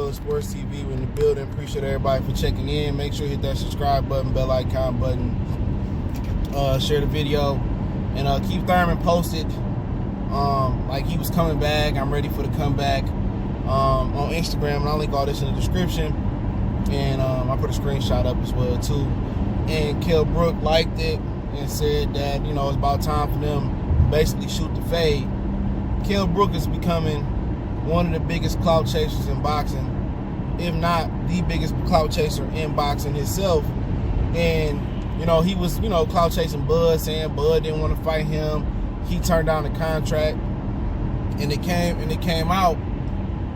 Errol Sports TV in the building. Appreciate everybody for checking in. Make sure you hit that subscribe button, bell icon button. Share the video. And Keith Thurman posted like he was coming back. I'm ready for the comeback on Instagram. And I'll link all this in the description. And I put a screenshot up as well too. And Kell Brook liked it and said that, you know, it's about time for them to basically shoot the fade. Kell Brook is becoming one of the biggest clout chasers in boxing, if not the biggest clout chaser in boxing himself. And, you know, he was, you know, clout chasing Bud, saying Bud didn't want to fight him. He turned down the contract. And it came out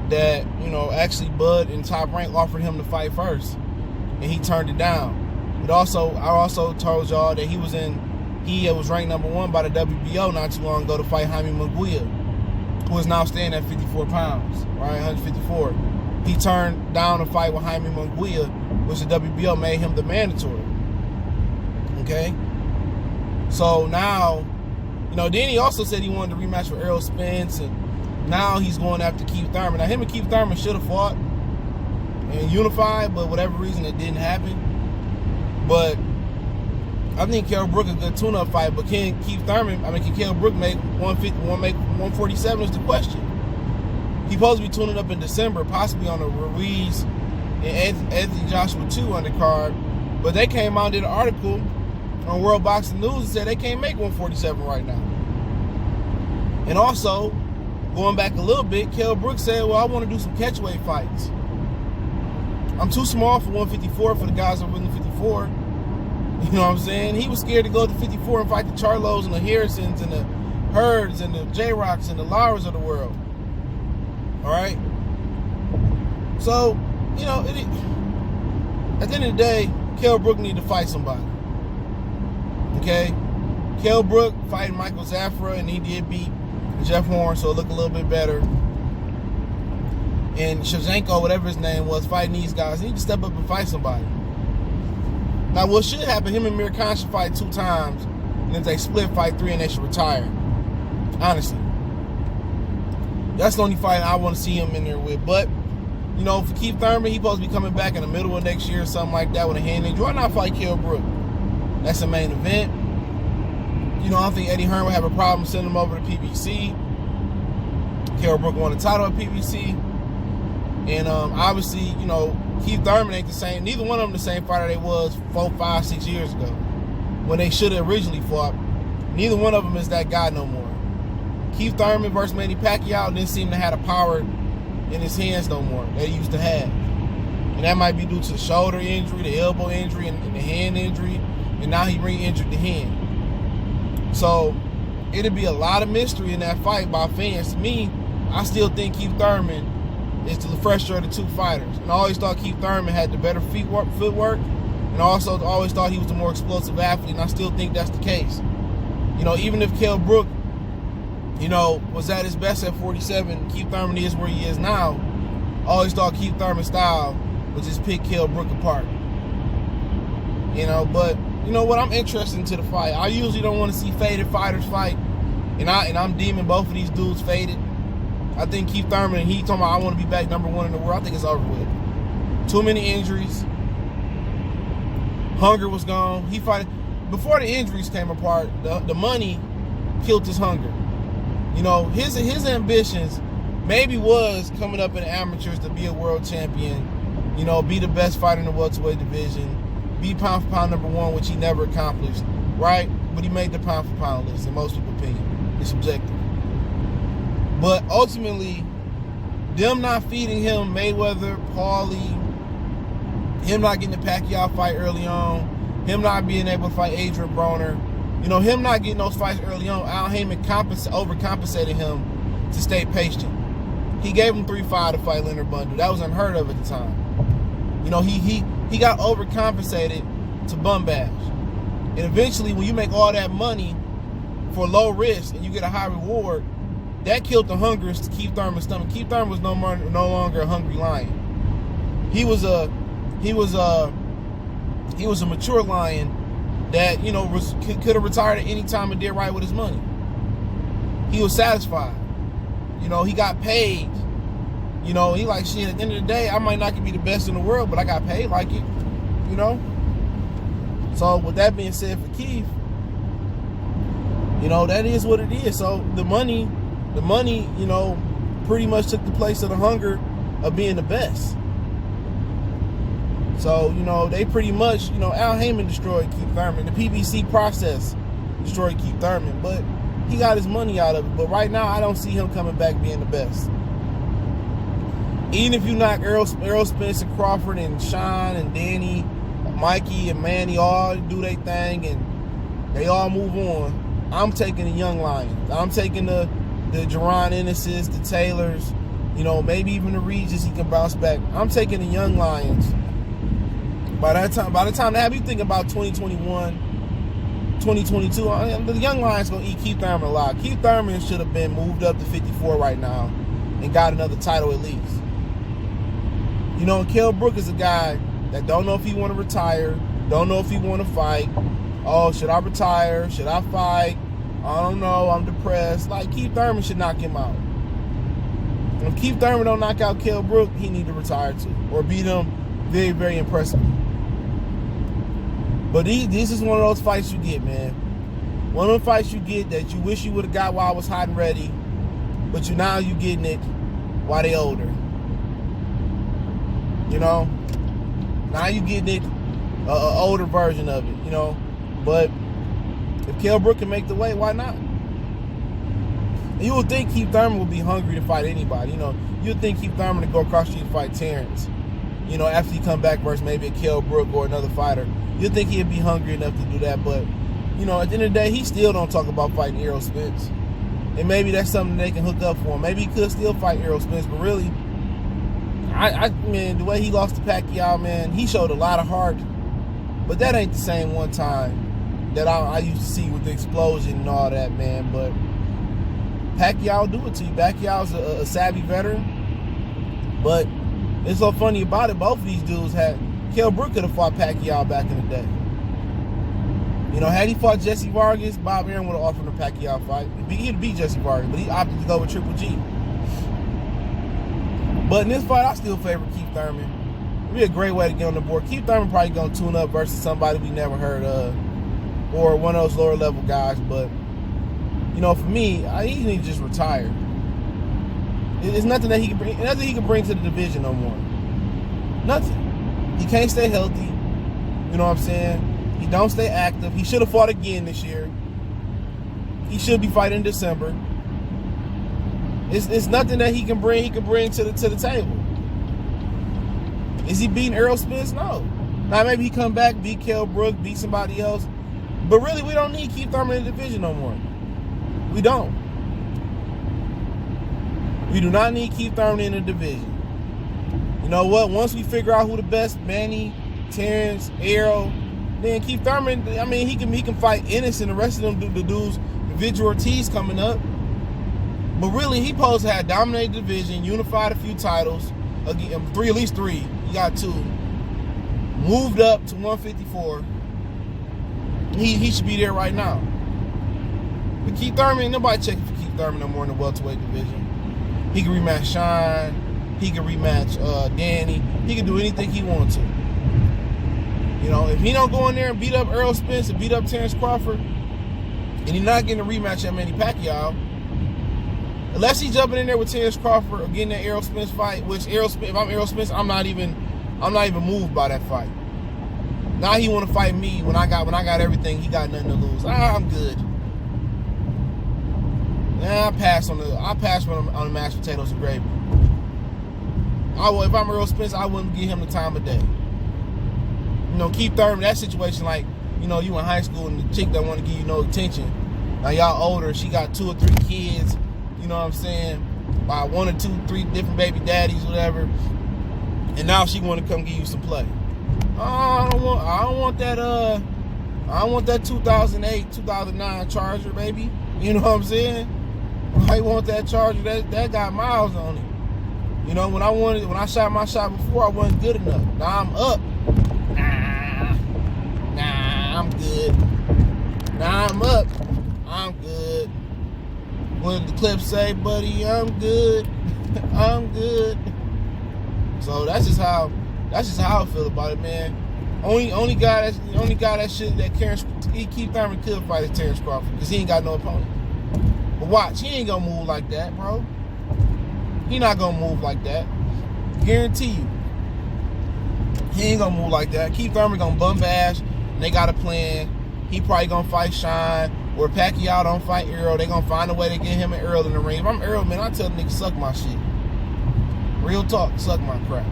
that, you know, actually Bud in Top Rank offered him to fight first. And he turned it down. But also, I also told y'all that he was ranked number 1 by the WBO not too long ago to fight Haymon, who is now staying at 54 pounds, right, 154. He turned down a fight with Haymon, which the WBO made him the mandatory. Okay? So now, you know, then he also said he wanted to rematch with Errol Spence, and now he's going after Keith Thurman. Now, him and Keith Thurman should have fought and unified, but whatever reason, it didn't happen. But I think Kell Brook a good tune-up fight, but can Kell Brook make 147 is the question. He's supposed to be tuning up in December, possibly on the Ruiz and Anthony Joshua 2 undercard. But they came out and did an article on World Boxing News and said they can't make 147 right now. And also, going back a little bit, Kell Brook said, well, I want to do some catchweight fights. I'm too small for 154 for the guys that are willing 54. You know what I'm saying? He was scared to go to 54 and fight the Charlos and the Harrisons and the Hearns and the J-Rocks and the Lauras of the world. All right? So, you know, at the end of the day, Kell Brook needed to fight somebody. Okay? Kell Brook fighting Michael Zafra, and he did beat Jeff Horn, so it looked a little bit better. And Shevchenko, whatever his name was, fighting these guys. He need to step up and fight somebody. Now, what should happen, him and Amir should fight 2 times, and if they split, fight 3, and they should retire. Honestly. That's the only fight I want to see him in there with. But, you know, for Keith Thurman, he's supposed to be coming back in the middle of next year or something like that with a hand injury. Why not fight Kell Brook? That's the main event. You know, I don't think Eddie Hearn would have a problem sending him over to PBC. Kell Brook won the title at PBC. And obviously, you know, Keith Thurman ain't the same. Neither one of them the same fighter they was 4, 5, 6 years ago when they should have originally fought. Neither one of them is that guy no more. Keith Thurman versus Manny Pacquiao didn't seem to have the power in his hands no more that he used to have. And that might be due to the shoulder injury, the elbow injury, and the hand injury. And now he re-injured the hand. So it'd be a lot of mystery in that fight by fans. To me, I still think Keith Thurman is the fresher of the 2 fighters. And I always thought Keith Thurman had the better footwork, and also always thought he was the more explosive athlete, and I still think that's the case. You know, even if Kell Brook, you know, was at his best at 47, Keith Thurman is where he is now, I always thought Keith Thurman's style would just pick Kell Brook apart. You know, but, you know what, I'm interested into the fight. I usually don't want to see faded fighters fight, and I'm deeming both of these dudes faded. I think Keith Thurman, he talking about I want to be back number 1 in the world. I think it's over with. Too many injuries. Hunger was gone. He fought before the injuries came apart. The money killed his hunger. You know, his ambitions maybe was coming up in the amateurs to be a world champion. You know, be the best fighter in the welterweight division. Be pound for pound number 1, which he never accomplished. Right? But he made the pound for pound list in most people's opinion. It's subjective. But ultimately, them not feeding him Mayweather, Paulie, him not getting the Pacquiao fight early on, him not being able to fight Adrian Broner, you know, him not getting those fights early on, Al Haymon overcompensated him to stay patient. He gave him 3-5 to fight Leonard Bundle. That was unheard of at the time. You know, he got overcompensated to bum bash. And eventually, when you make all that money for low risk and you get a high reward, that killed the hunger to Keith Thurman's stomach. Keith Thurman was no longer a hungry lion. He was a mature lion that, you know, could have retired at any time and did right with his money. He was satisfied. You know, he got paid You know, he like, shit, at the end of the day, I might not be the best in the world, but I got paid like it, you know? So with that being said for Keith, you know, that is what it is. So the money, you know, pretty much took the place of the hunger of being the best. So, you know, they pretty much, you know, Al Haymon destroyed Keith Thurman. The PBC process destroyed Keith Thurman, but he got his money out of it. But right now, I don't see him coming back being the best. Even if you knock Errol, Spence, and Crawford, and Shawn, and Danny, Mikey, and Manny all do their thing, and they all move on, I'm taking the young lions. I'm taking the Jerron Ennis's, the Taylors, you know, maybe even the Regis, he can bounce back. I'm taking the young lions. By the time that, you think about 2021, 2022, the young lions gonna eat Keith Thurman alive. Keith Thurman should have been moved up to 54 right now and got another title at least. You know, Kell Brook is a guy that don't know if he want to retire, don't know if he want to fight. Oh, should I retire? Should I fight? I don't know. I'm depressed. Like, Keith Thurman should knock him out. And if Keith Thurman don't knock out Kell Brook, he need to retire too, or beat him very, very impressively. But this is one of those fights you get, man. One of the fights you get that you wish you would have got while I was hot and ready, but now you getting it while they older. You know? Now you getting it, an older version of it, you know? But if Kell Brook can make the weight, why not? And you would think Keith Thurman would be hungry to fight anybody. You know, you'd think Keith Thurman to go across the street and fight Terence. You know, after he come back versus maybe a Kell Brook or another fighter. You'd think he'd be hungry enough to do that. But, you know, at the end of the day, he still don't talk about fighting Errol Spence. And maybe that's something they can hook up for him. Maybe he could still fight Errol Spence. But really, man, the way he lost to Pacquiao, man, he showed a lot of heart. But that ain't the same one time that I used to see with the explosion and all that, man. But Pacquiao do it to you. Pacquiao's a savvy veteran. But it's so funny about it, both of these dudes had... Kell Brook could have fought Pacquiao back in the day. You know, had he fought JesseVargas, Bob Aaron would have offered him a Pacquiao fight. He'd beat JesseVargas, but he opted to go with Triple G. But in this fight, I still favor Keith Thurman. It'd be a great way to get on the board. Keith Thurman probably going to tune up versus somebody we never heard of, or one of those lower level guys. But, you know, for me, he needs to just retire. There's nothing that he can bring to the division no more. Nothing. He can't stay healthy. You know what I'm saying? He don't stay active. He should have fought again this year. He should be fighting in December. It's nothing that he can bring to the table. Is he beating Errol Spence? No. Now maybe he come back, beat Kell Brook, beat somebody else. But really, we don't need Keith Thurman in the division no more. We don't. We do not need Keith Thurman in the division. You know what? Once we figure out who the best, Manny, Terence, Errol, then Keith Thurman, I mean, he can fight Ennis and the rest of them the dudes, Vigil Ortiz coming up. But really, he supposed to have dominated the division, unified a few titles, at least three. He got two. Moved up to 154. He should be there right now. But Keith Thurman, nobody checking for Keith Thurman no more in the welterweight division. He can rematch Shawn. He can rematch Danny. He can do anything he wants to. You know, if he don't go in there and beat up Errol Spence and beat up Terence Crawford, and he's not getting a rematch at Manny Pacquiao, unless he's jumping in there with Terence Crawford or getting that Errol Spence fight, which if I'm Errol Spence, I'm not even moved by that fight. Now he want to fight me when I got everything. He got nothing to lose. I'm good. Nah, I pass on the mashed potatoes and gravy. If I'm Errol Spence, I wouldn't give him the time of day. You know, Keith Thurman, that situation, like, you know, you in high school and the chick don't want to give you no attention. Now y'all older, she got 2 or 3 kids, you know what I'm saying, by 1 or 2, 3 different baby daddies, whatever, and now she want to come give you some play. I don't want that 2008, 2009 Charger, baby. You know what I'm saying? I want that Charger that got miles on it. You know, when I shot my shot before, I wasn't good enough. Now I'm up. Nah, I'm good. Now I'm up. I'm good. What did the clip say, buddy? I'm good. I'm good. So that's just how I feel about it, man. Only guy that Keith Thurman could fight is Terence Crawford, because he ain't got no opponent. But watch, he ain't gonna move like that, bro. He not gonna move like that. Guarantee you. He ain't gonna move like that. Keith Thurman gonna bum bash, and they got a plan. He probably gonna fight Shawn, or Pacquiao don't fight Errol. They gonna find a way to get him and Errol in the ring. If I'm Errol, man, I tell the nigga, suck my shit. Real talk, suck my crap.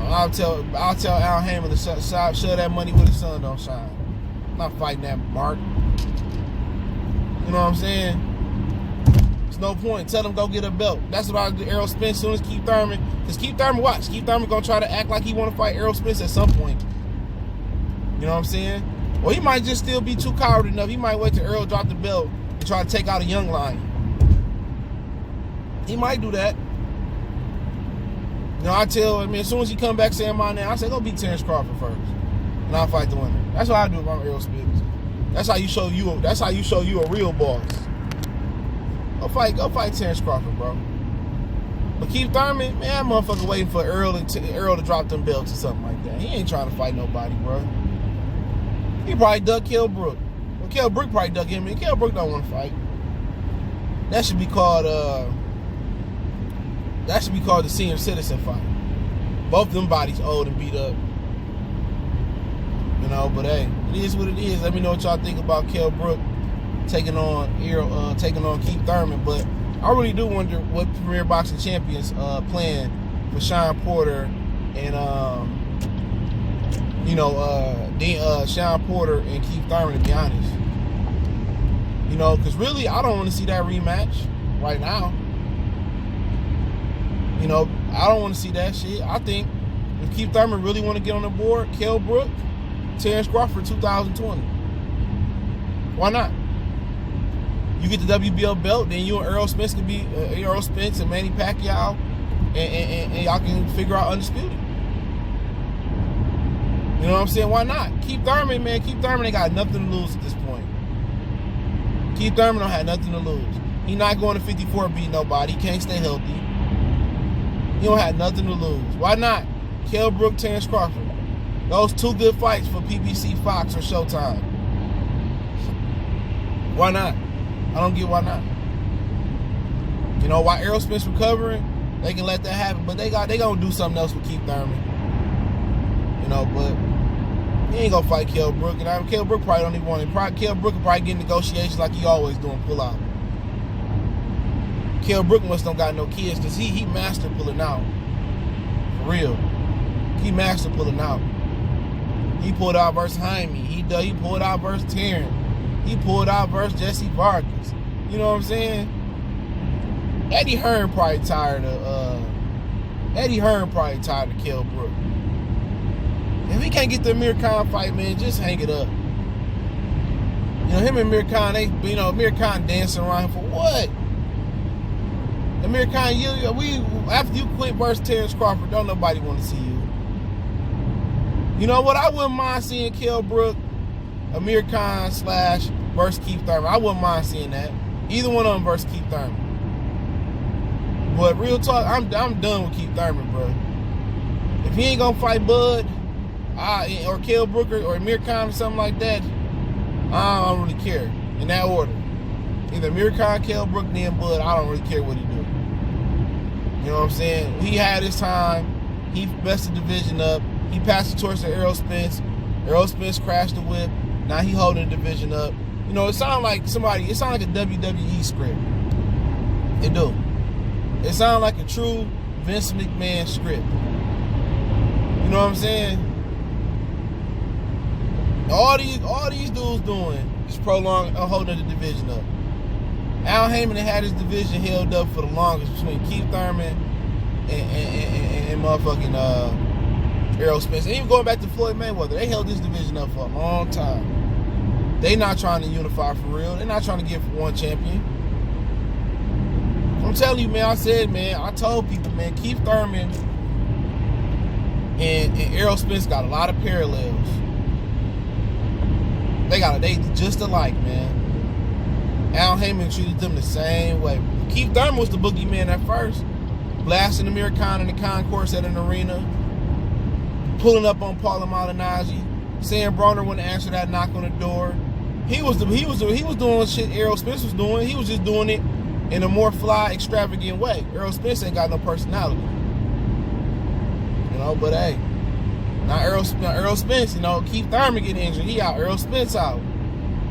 I'll tell Al Haymon to shove that money where the sun don't shine. I'm not fighting that mark. You know what I'm saying? There's no point. Tell him go get a belt. That's what I do. Errol Spence, soon as Keith Thurman, because Keith Thurman, watch. Keith Thurman gonna try to act like he want to fight Errol Spence at some point. You know what I'm saying? Or he might just still be too coward enough. He might wait till Errol drop the belt and try to take out a young lion. He might do that. You know, I tell him, as soon as he come back saying my name, I say, go beat Terence Crawford first, and I'll fight the winner. That's what I do if I'm Errol Spence. That's how you show you a real boss. Go fight Terence Crawford, bro. But Keith Thurman, man, that motherfucker waiting for Errol to drop them belts or something like that. He ain't trying to fight nobody, bro. He probably ducked Kell Brook. Well, Kell Brook probably ducked him, and Kell Brook don't want to fight. That should be called the senior citizen fight. Both of them bodies old and beat up. You know, but hey, it is what it is. Let me know what y'all think about Kell Brook taking on Keith Thurman. But I really do wonder what Premier Boxing Champions plan for Shawn Porter and Shawn Porter and Keith Thurman, to be honest. You know, because really, I don't want to see that rematch right now. You know, I don't want to see that shit. I think if Keith Thurman really want to get on the board, Kell Brook, Terence Crawford 2020. Why not? You get the WBO belt, then you and Errol Spence can be Errol Spence and Manny Pacquiao, and y'all can figure out undisputed. You know what I'm saying? Why not? Keith Thurman, man, ain't got nothing to lose at this point. Keith Thurman don't have nothing to lose. He not going to 54 beat nobody. He can't stay healthy. He don't have nothing to lose. Why not? Kell Brook, Terence Crawford. Those two good fights for PBC, Fox, or Showtime. Why not? I don't get why not. You know, while Errol Spence recovering, they can let that happen. But they gonna do something else with Keith Thurman. You know, but he ain't gonna fight Kell Brook. And Kell Brook probably don't even want it. Kell Brook will probably get negotiations like he always doing, pull out. Kell Brook must don't got no kids, because he mastered pulling out. For real. He mastered pulling out. He pulled out versus Hifi. He pulled out versus Terence. He pulled out versus JesseVargas. You know what I'm saying? Eddie Hearn probably tired of Kell Brook. If he can't get the Amir Khan fight, man, just hang it up. You know, him and Amir Khan, Amir Khan dancing around for what? Amir Khan, after you quit versus Terence Crawford, don't nobody want to see you. You know what? I wouldn't mind seeing Kell Brook, Amir Khan / versus Keith Thurman. I wouldn't mind seeing that. Either one of them versus Keith Thurman. But real talk, I'm done with Keith Thurman, bro. If he ain't gonna fight Bud, or Kell Brook, or Amir Khan, or something like that, I don't really care. In that order. Either Amir Khan, Kell Brook, then Bud, I don't really care what he do. You know what I'm saying? He had his time. He messed the division up. He passed the torch to Errol Spence. Errol Spence crashed the whip. Now he holding the division up. You know, it sounds like a WWE script. It do. It sounds like a true Vince McMahon script. You know what I'm saying? All these dudes doing is holding the division up. Al Haymon had his division held up for the longest between Keith Thurman and motherfucking Errol Spence. And even going back to Floyd Mayweather, they held this division up for a long time. They not trying to unify for real. They're not trying to get one champion. I'm telling you, man, I told people, man, Keith Thurman and Errol Spence got a lot of parallels. They just alike, man. Al Haymon treated them the same way. Keith Thurman was the boogeyman at first. blasting Amir in the concourse at an arena, pulling up on Paul Malignaggi, saying Broner wouldn't answer that knock on the door. He was doing shit Errol Spence was doing. He was just doing it in a more fly, extravagant way. Errol Spence ain't got no personality. You know, but hey, now Errol Spence, you know, Keith Thurman getting injured. He out, Errol Spence out.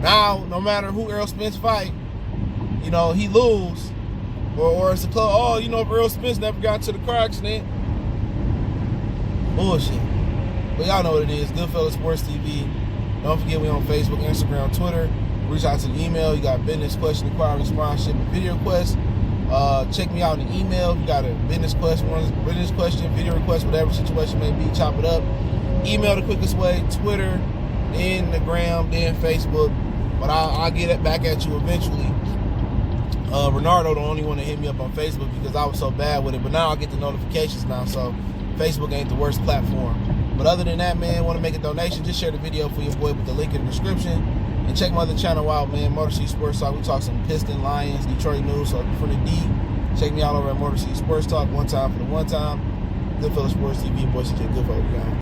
Now, no matter who Errol Spence fight, you know, he lose. Or it's a club, oh, you know, if Errol Spence never got to the car accident. Bullshit. But y'all know what it is. Goodfellas Sports TV. Don't forget we on Facebook, Instagram, Twitter. Reach out to the email. You got business question, inquiry, sponsorship, and video requests. Check me out in the email. If you got a business question, video request, whatever situation may be, chop it up. Email the quickest way. Twitter, then the gram, then Facebook. But I'll get it back at you eventually. Renardo the only one that hit me up on Facebook because I was so bad with it. But now I get the notifications now, so Facebook ain't the worst platform. But other than that, man, want to make a donation, just share the video for your boy with the link in the description. And check my other channel out, man, Motor City Sports Talk. We talk some Piston, Lions, Detroit news, so from the D. Check me out over at Motor City Sports Talk, one time for the one time. Goodfellas Sports TV, boys, CJ Goodfellas, guys.